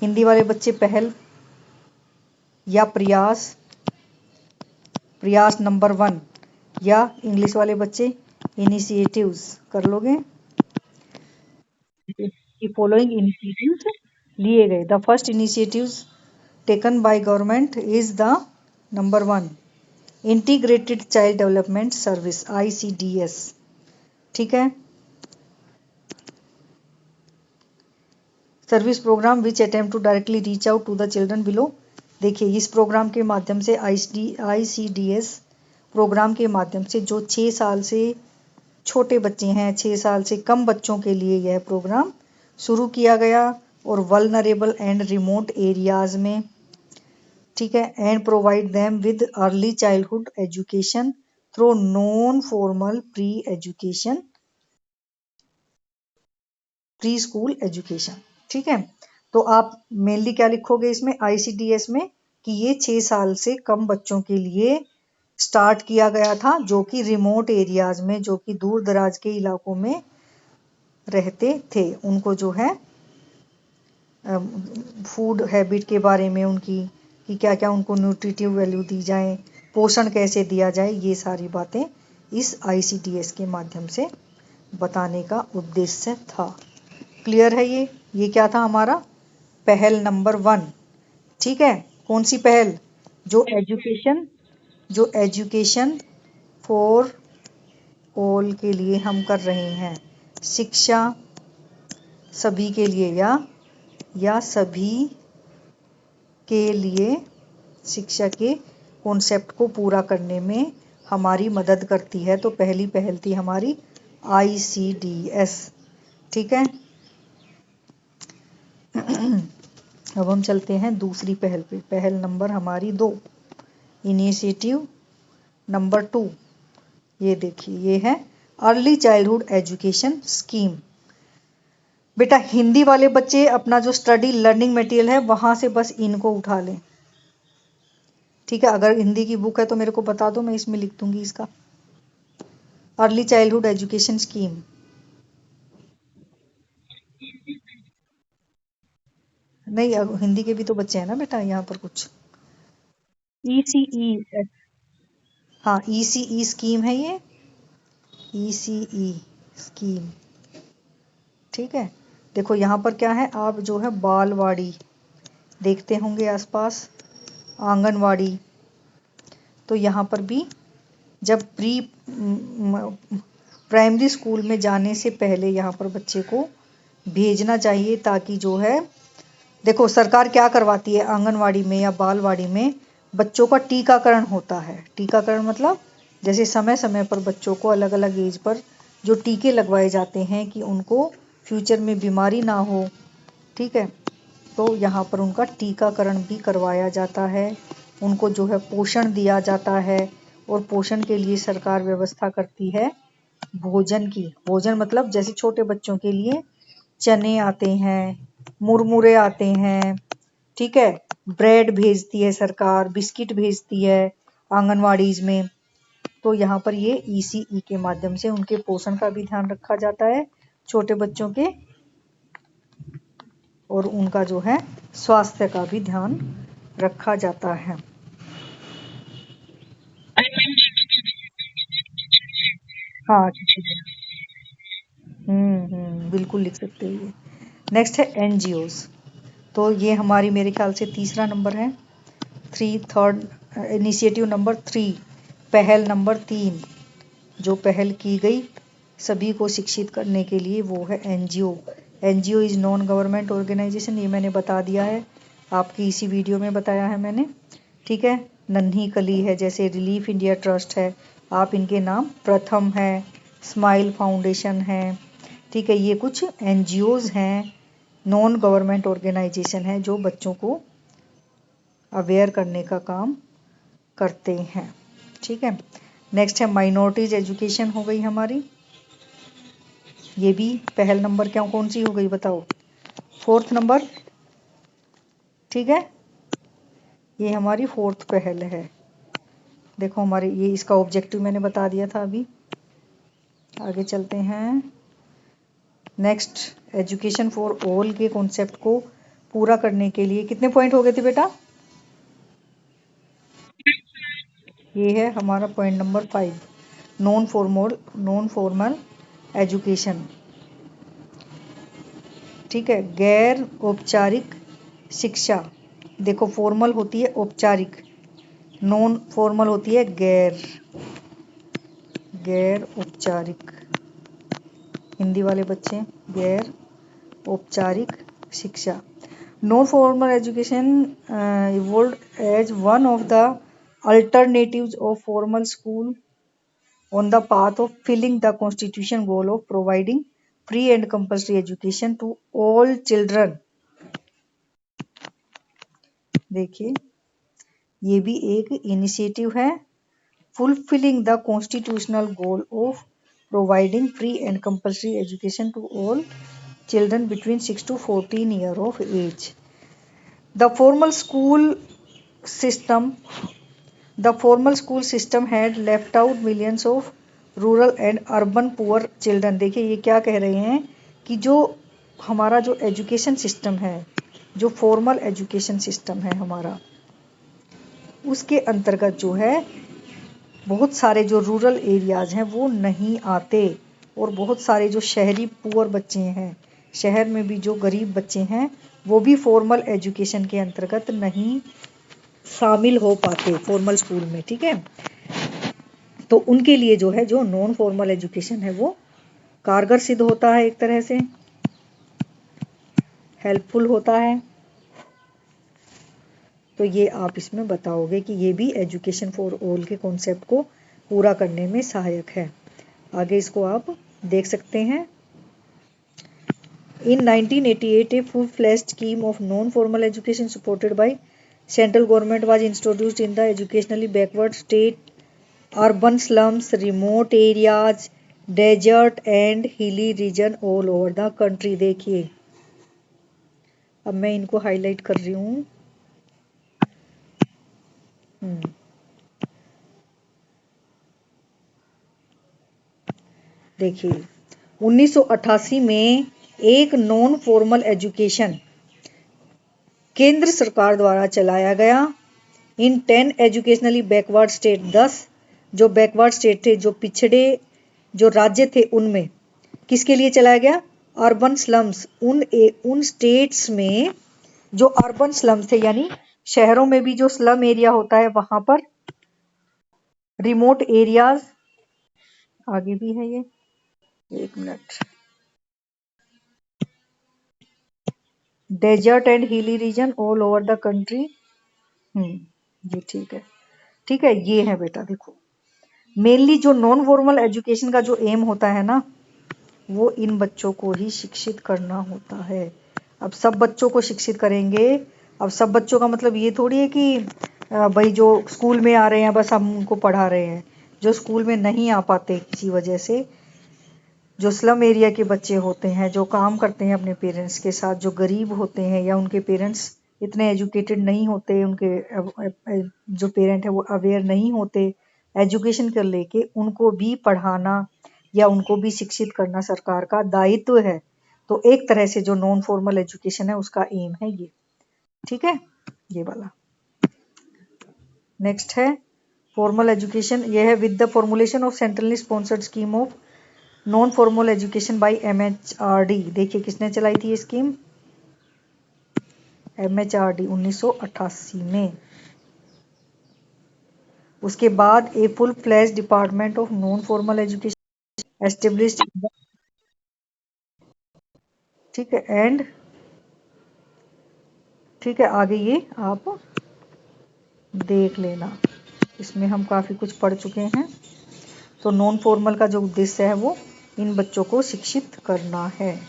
हिंदी वाले बच्चे पहल या प्रयास, प्रयास नंबर 1, या इंग्लिश वाले बच्चे इनिशिएटिव्स कर लोगे कि फॉलोइंग इनिशिएटिव्स लिए गए। The first initiatives taken by government is the number 1 integrated child development service, ICDS। ठीक है, service programme which attempt to directly reach out to the children below. देखिए, इस प्रोग्राम के माध्यम से ICDS प्रोग्राम के माध्यम से जो 6 साल से छोटे बच्चे हैं, 6 साल से कम बच्चों के लिए यह प्रोग्राम शुरू किया गया, और वल्नरेबल एंड रिमोट एरियाज में, ठीक है, and provide them with early childhood education through non formal pre education, pre school education. ठीक है, तो आप मेनली क्या लिखोगे इसमें ICDS में कि ये 6 साल से कम बच्चों के लिए स्टार्ट किया गया था, जो कि रिमोट एरियाज में, जो कि दूर दराज के इलाकों में रहते थे, उनको जो है फूड हैबिट के बारे में, उनकी कि क्या क्या उनको न्यूट्रिटिव वैल्यू दी जाए, पोषण कैसे दिया जाए, ये सारी बातें इस ICDS के माध्यम से बताने का उद्देश्य था। क्लियर है? ये क्या था हमारा पहल नंबर 1। ठीक है, कौन सी पहल? जो एजुकेशन फॉर ऑल के लिए हम कर रहे हैं, शिक्षा सभी के लिए, या सभी के लिए शिक्षा के कॉन्सेप्ट को पूरा करने में हमारी मदद करती है। तो पहली पहल थी हमारी ICDS। ठीक है, अब हम चलते हैं दूसरी पहल पे। पहल नंबर हमारी 2, इनिशिएटिव नंबर 2। ये देखिए, ये है अर्ली चाइल्डहुड एजुकेशन स्कीम। बेटा हिंदी वाले बच्चे अपना जो स्टडी लर्निंग मटेरियल है वहां से बस इनको उठा लें, ठीक है। अगर हिंदी की बुक है तो मेरे को बता दो, मैं इसमें लिख दूंगी इसका। Early childhood education scheme. नहीं, हिंदी के भी तो बच्चे हैं ना बेटा यहाँ पर कुछ। ईसीई, हाँ ईसीई स्कीम है ये, ईसीई स्कीम, ठीक है। देखो यहाँ पर क्या है, आप जो है बालवाड़ी देखते होंगे आसपास, आंगनवाड़ी। तो यहाँ पर भी जब प्राइमरी स्कूल में जाने से पहले यहाँ पर बच्चे को भेजना चाहिए, ताकि जो है, देखो सरकार क्या करवाती है आंगनवाड़ी में या बालवाड़ी में, बच्चों का टीकाकरण होता है। टीकाकरण मतलब जैसे समय समय पर बच्चों को अलग अलग एज पर जो टीके लगवाए जाते हैं कि उनको फ्यूचर में बीमारी ना हो, ठीक है। तो यहाँ पर उनका टीकाकरण भी करवाया जाता है, उनको जो है पोषण दिया जाता है, और पोषण के लिए सरकार व्यवस्था करती है भोजन की। भोजन मतलब जैसे छोटे बच्चों के लिए चने आते हैं, मुरमुरे आते हैं, ठीक है। ब्रेड भेजती है सरकार, बिस्किट भेजती है आंगनवाड़ीज में। तो यहाँ पर ये ईसीई के माध्यम से उनके पोषण का भी ध्यान रखा जाता है छोटे बच्चों के, और उनका जो है स्वास्थ्य का भी ध्यान रखा जाता है। हाँ, बिल्कुल लिख सकते हो ये। नेक्स्ट है एनजीओज। तो ये हमारी मेरे ख्याल से तीसरा नंबर है, थर्ड इनिशिएटिव नंबर 3, पहल नंबर 3 जो पहल की गई सभी को शिक्षित करने के लिए, वो है NGO. NGO is non government organisation, ये मैंने बता दिया है, आपकी इसी वीडियो में बताया है मैंने, ठीक है। नन्ही कली है, जैसे रिलीफ इंडिया ट्रस्ट है, आप इनके नाम, प्रथम है, स्माइल फाउंडेशन है, ठीक है। ये कुछ एनजीओज हैं, नॉन गवर्नमेंट ऑर्गेनाइजेशन है, जो बच्चों को अवेयर करने का काम करते हैं, ठीक है। नेक्स्ट है माइनॉरिटीज एजुकेशन हो गई हमारी, ये भी पहल नंबर क्या कौन सी हो गई बताओ, 4th नंबर, ठीक है। ये हमारी 4th पहल है। देखो हमारे ये इसका ऑब्जेक्टिव मैंने बता दिया था अभी। आगे चलते हैं। नेक्स्ट, एजुकेशन फॉर ऑल के कॉन्सेप्ट को पूरा करने के लिए कितने पॉइंट हो गए थे बेटा? ये है हमारा point number 5, non formal education, ठीक है। गैर औपचारिक शिक्षा, देखो फॉर्मल होती है औपचारिक, नॉन फॉर्मल होती है गैर औपचारिक। हिंदी वाले बच्चे, गैर औपचारिक शिक्षा। Non formal education evolved as one of the alternatives of formal school on the path of fulfilling the constitution goal of providing free and compulsory education to all children। देखिए ये भी एक इनिशिएटिव है, fulfilling the constitutional goal of providing free and compulsory education to all children between 6 to 14 years of age। The formal school system The formal school system had left out millions of rural and urban poor children। देखिए ये क्या कह रहे हैं कि जो हमारा जो एजुकेशन सिस्टम है, जो फॉर्मल एजुकेशन सिस्टम है हमारा, उसके अंतर्गत जो है बहुत सारे जो रूरल एरियाज हैं वो नहीं आते, और बहुत सारे जो शहरी पुअर बच्चे हैं, शहर में भी जो गरीब बच्चे हैं, वो भी फॉर्मल एजुकेशन के अंतर्गत नहीं शामिल हो पाते फॉर्मल स्कूल में, ठीक है। तो उनके लिए जो है जो नॉन फॉर्मल एजुकेशन है वो कारगर सिद्ध होता है, एक तरह से हेल्पफुल होता है। तो ये आप इसमें बताओगे कि ये भी एजुकेशन फॉर ऑल के कॉन्सेप्ट को पूरा करने में सहायक है। आगे इसको आप देख सकते हैं। In 1988, a full-fledged scheme of non-formal education supported by central government was introduced in the educationally backward state, urban slums, remote areas, desert and hilly region all over the country. देखिए अब मैं इनको हाईलाइट कर रही हूँ। देखिए 1988 में एक नॉन फॉर्मल एजुकेशन केंद्र सरकार द्वारा चलाया गया इन 10 एजुकेशनली बैकवर्ड स्टेट। 10 जो बैकवर्ड स्टेट थे, जो पिछड़े जो राज्य थे, उनमें किसके लिए चलाया गया? Urban slums. उन स्टेट्स में जो अर्बन स्लम्स थे, यानी शहरों में भी जो स्लम एरिया होता है वहां पर, रिमोट एरियाज, आगे भी है ये, एक minute, desert and hilly region all over the country. ये ठीक है, ठीक है, ये है बेटा। देखो मेनली जो नॉन फॉर्मल एजुकेशन का जो एम होता है ना, वो इन बच्चों को ही शिक्षित करना होता है। अब सब बच्चों को शिक्षित करेंगे। अब सब बच्चों का मतलब ये थोड़ी है कि भाई जो स्कूल में आ रहे हैं बस हम उनको पढ़ा रहे हैं। जो स्कूल में नहीं आ पाते किसी वजह से, जो स्लम एरिया के बच्चे होते हैं, जो काम करते हैं अपने पेरेंट्स के साथ, जो गरीब होते हैं या उनके पेरेंट्स इतने एजुकेटेड नहीं होते, उनके जो पेरेंट है वो अवेयर नहीं होते एजुकेशन को लेके, उनको भी पढ़ाना या उनको भी शिक्षित करना सरकार का दायित्व है। तो एक तरह से जो नॉन फॉर्मल एजुकेशन है उसका एम है ये, ठीक है, ये वाला। नेक्स्ट है फॉर्मल एजुकेशन। ये है with the formulation of centrally sponsored scheme of non formal education by MHRD। देखिए किसने चलाई थी ये स्कीम? MHRD 1988 में। उसके बाद a full flash department of non formal education established, ठीक है, एंड ठीक है, आगे ये आप देख लेना, इसमें हम काफ़ी कुछ पढ़ चुके हैं। तो नॉन फॉर्मल का जो उद्देश्य है वो इन बच्चों को शिक्षित करना है।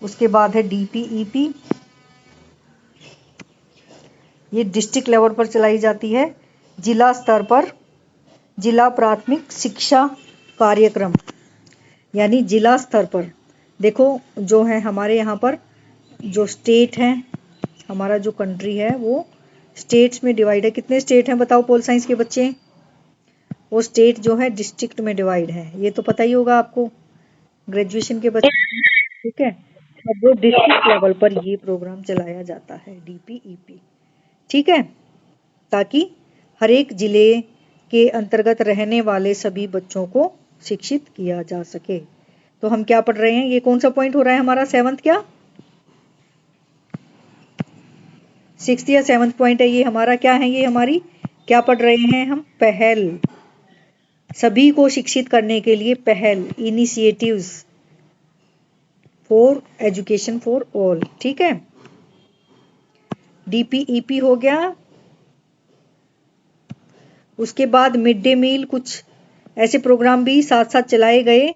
उसके बाद है DPEP। ये डिस्ट्रिक्ट लेवल पर चलाई जाती है, जिला स्तर पर, जिला प्राथमिक शिक्षा कार्यक्रम, यानी जिला स्तर पर। देखो जो है हमारे यहाँ पर जो स्टेट है, हमारा जो कंट्री है वो स्टेट्स में डिवाइड है। कितने स्टेट हैं बताओ पोल साइंस के बच्चे? वो स्टेट जो है डिस्ट्रिक्ट में डिवाइड है, ये तो पता ही होगा आपको ग्रेजुएशन के बच्चे, ठीक है। अब वो डिस्ट्रिक्ट लेवल पर ये प्रोग्राम चलाया जाता है DPEP, ठीक है, ताकि हर एक जिले के अंतर्गत रहने वाले सभी बच्चों को शिक्षित किया जा सके। तो हम क्या पढ़ रहे हैं? ये कौन सा पॉइंट हो रहा है हमारा? 7th क्या 6th या 7th पॉइंट है ये हमारा? क्या है ये हमारी? क्या पढ़ रहे हैं हम? पहल, सभी को शिक्षित करने के लिए पहल, initiatives for education for all, ठीक है। DPEP हो गया। उसके बाद मिड डे मील, कुछ ऐसे प्रोग्राम भी साथ साथ चलाए गए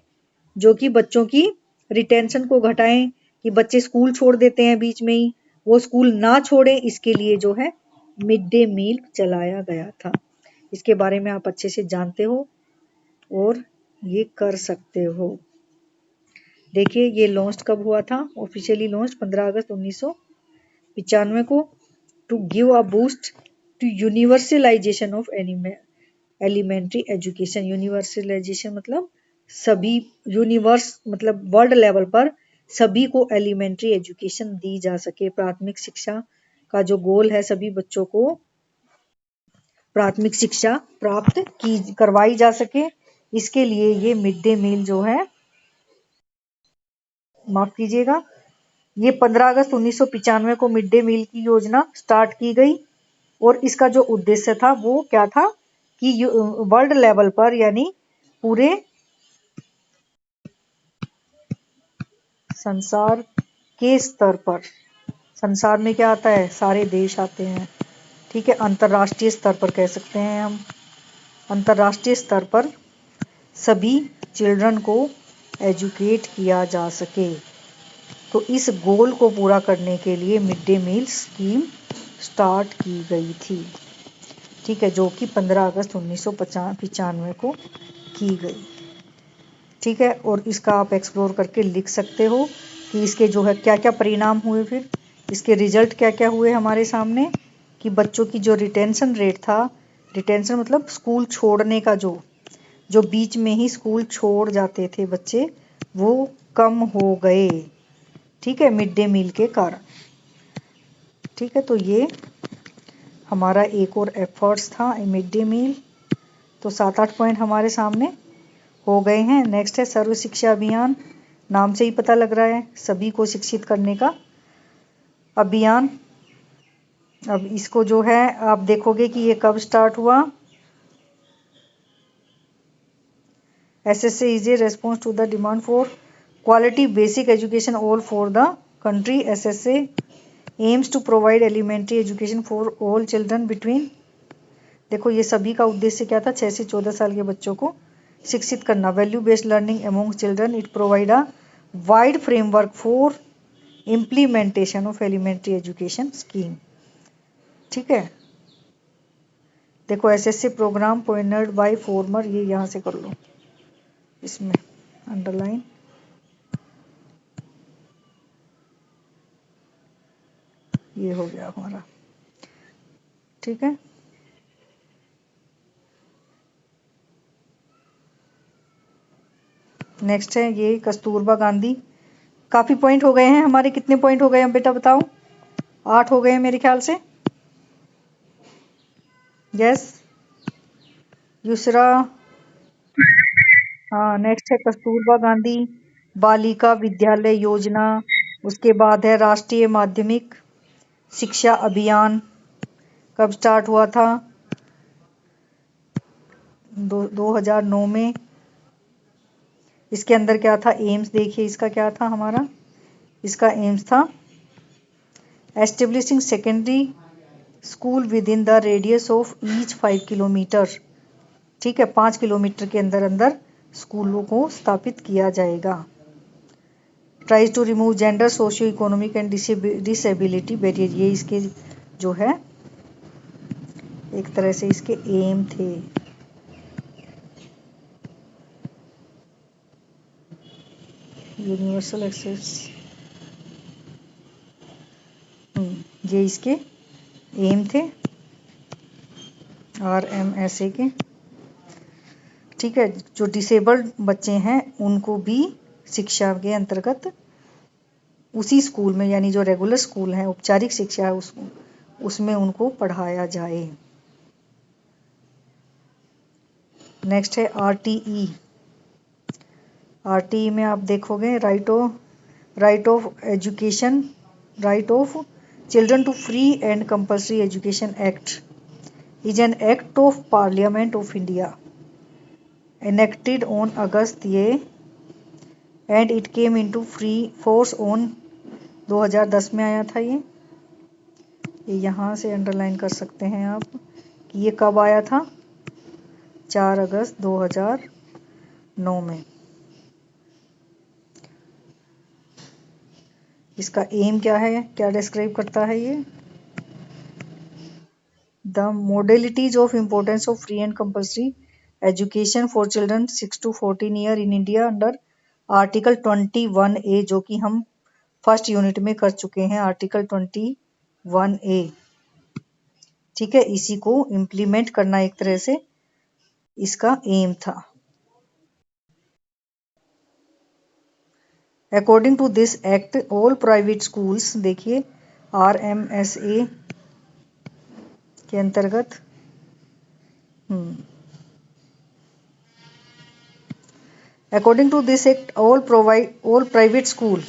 जो कि बच्चों की रिटेंशन को घटाएं, कि बच्चे स्कूल छोड़ देते हैं बीच में ही, वो स्कूल ना छोड़ें, इसके लिए जो है मिड डे मील चलाया गया था। इसके बारे में आप अच्छे से जानते हो और ये कर सकते हो। देखिए ये लॉन्च कब हुआ था? ऑफिशियली लॉन्च 15 अगस्त 1995 को, to give a boost to universalisation of elementary education. Universalisation मतलब सभी, यूनिवर्स मतलब वर्ल्ड लेवल पर सभी को एलिमेंट्री एजुकेशन दी जा सके। प्राथमिक शिक्षा का जो गोल है, सभी बच्चों को प्राथमिक शिक्षा प्राप्त करवाई जा सके, इसके लिए ये मिड डे मील जो है, माफ कीजिएगा, ये 15 अगस्त 1995 को मिड डे मील की योजना स्टार्ट की गई। और इसका जो उद्देश्य था वो क्या था कि वर्ल्ड लेवल पर, यानी पूरे संसार के स्तर पर, संसार में क्या आता है? सारे देश आते हैं, ठीक है, अंतर्राष्ट्रीय स्तर पर कह सकते हैं हम, अंतर्राष्ट्रीय स्तर पर सभी चिल्ड्रन को एजुकेट किया जा सके। तो इस गोल को पूरा करने के लिए mid day meal scheme start की गई थी, ठीक है, जो कि 15 अगस्त 1995 को की गई, ठीक है। और इसका आप एक्सप्लोर करके लिख सकते हो कि इसके जो है क्या क्या परिणाम हुए, फिर इसके रिजल्ट क्या क्या हुए हमारे सामने, कि बच्चों की जो रिटेंशन रेट था, रिटेंशन मतलब स्कूल छोड़ने का जो बीच में ही स्कूल छोड़ जाते थे बच्चे, वो कम हो गए, ठीक है, मिड डे मील के कारण, ठीक है। तो ये हमारा एक और एफर्ट्स था मिड डे मील। तो 7-8 पॉइंट हमारे सामने हो गए हैं। नेक्स्ट है सर्व शिक्षा अभियान। नाम से ही पता लग रहा है सभी को शिक्षित करने का अभियान। अब इसको जो है आप देखोगे कि ये कब स्टार्ट हुआ। SSA is a response to the demand for quality basic education all for the country. SSA aims to provide elementary education for all children between, देखो ये सभी का उद्देश्य क्या था, 6 से 14 साल के बच्चों को शिक्षित करना। Value based learning among children, it provide a wide framework for implementation of elementary education scheme, ठीक है। देखो SSA programme pointed by former, ये यहाँ से कर लो, इसमें अंडरलाइन, ये हो गया हमारा, ठीक है। नेक्स्ट है ये कस्तूरबा गांधी। काफी पॉइंट हो गए हैं हमारे, कितने पॉइंट हो गए हैं बेटा बताओ? 8 हो गए हैं मेरे ख्याल से। यस युसरा। हाँ नेक्स्ट है कस्तूरबा गांधी बालिका विद्यालय योजना। उसके बाद है राष्ट्रीय माध्यमिक शिक्षा अभियान, कब स्टार्ट हुआ था? 2009 में। इसके अंदर क्या था एम्स, देखिए इसका क्या था हमारा, इसका एम्स था establishing secondary school with in the radius of each 5 kilometre, ठीक है, 5 किलोमीटर के अंदर अंदर स्कूलों को स्थापित किया जाएगा। Tries to remove gender socio economic and disability barrier, ये इसके जो है एक तरह से इसके एम थे। यूनिवर्सल एक्सेस, ये इसके एम थे RMSA के, ठीक है। जो डिसेबल्ड बच्चे हैं उनको भी शिक्षा के अंतर्गत उसी स्कूल में, यानी जो रेगुलर स्कूल है, औपचारिक शिक्षा है, उसमें उनको पढ़ाया जाए। नेक्स्ट है RTE। RTE में आप देखोगे right of education, right of children to free and compulsory education act is an act of Parliament of India enacted on August ये and it came into free force on 2010 में आया था। ये यहाँ से अंडरलाइन कर सकते हैं आप कि ये कब आया था, 4 अगस्त 2009 में। इसका एम क्या है, क्या डिस्क्राइब करता है ये, The modalities of importance of free and compulsory education for children 6 to 14 year in India under article 21A, जो कि हम फर्स्ट यूनिट में कर चुके हैं, आर्टिकल 21A, ठीक है। इसी को इम्प्लीमेंट करना एक तरह से इसका एम था। According to this act all private schools, देखिए RMSA के अंतर्गत According to this act, all private school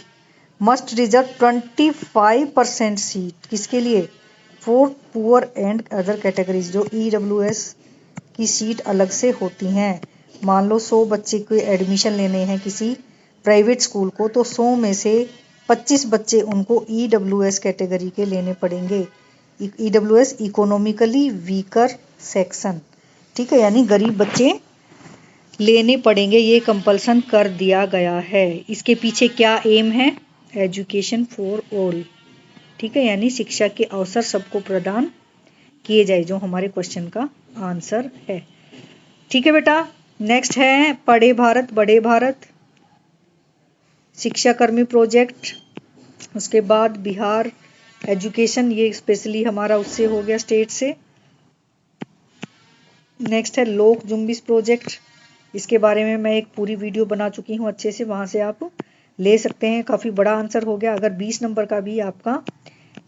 must reserve 25% seat, किसके लिए, for poor and other categories, जो EWS की सीट अलग से होती हैं। मान लो 100 बच्चे को एडमिशन लेने हैं किसी प्राइवेट स्कूल को, तो 100 में से 25 बच्चे उनको EWS कैटेगरी के लेने पड़ेंगे। EWS इकोनॉमिकली वीकर सेक्शन, ठीक है, यानी गरीब बच्चे लेने पड़ेंगे, ये कंपल्सन कर दिया गया है। इसके पीछे क्या एम है? एजुकेशन फॉर ऑल, ठीक है, यानी शिक्षा के अवसर सबको प्रदान किए जाए, जो हमारे क्वेश्चन का आंसर है। ठीक है बेटा, नेक्स्ट है पढ़े भारत बड़े भारत, शिक्षाकर्मी प्रोजेक्ट, उसके बाद बिहार एजुकेशन, ये स्पेशली हमारा उससे हो गया, स्टेट से। नेक्स्ट है लोक जुम्बिश प्रोजेक्ट, इसके बारे में मैं एक पूरी वीडियो बना चुकी हूँ अच्छे से, वहां से आप ले सकते हैं। काफी बड़ा आंसर हो गया। अगर 20 नंबर का भी आपका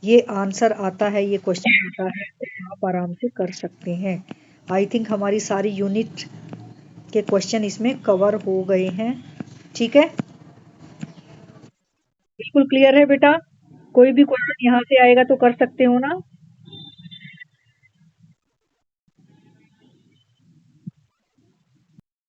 ये आंसर आता है, ये क्वेश्चन आता है, तो आप आराम से कर सकते हैं। आई थिंक हमारी सारी यूनिट के क्वेश्चन इसमें कवर हो गए हैं। ठीक है, बिल्कुल क्लियर है बेटा? कोई भी क्वेश्चन यहाँ से आएगा तो कर सकते हो ना?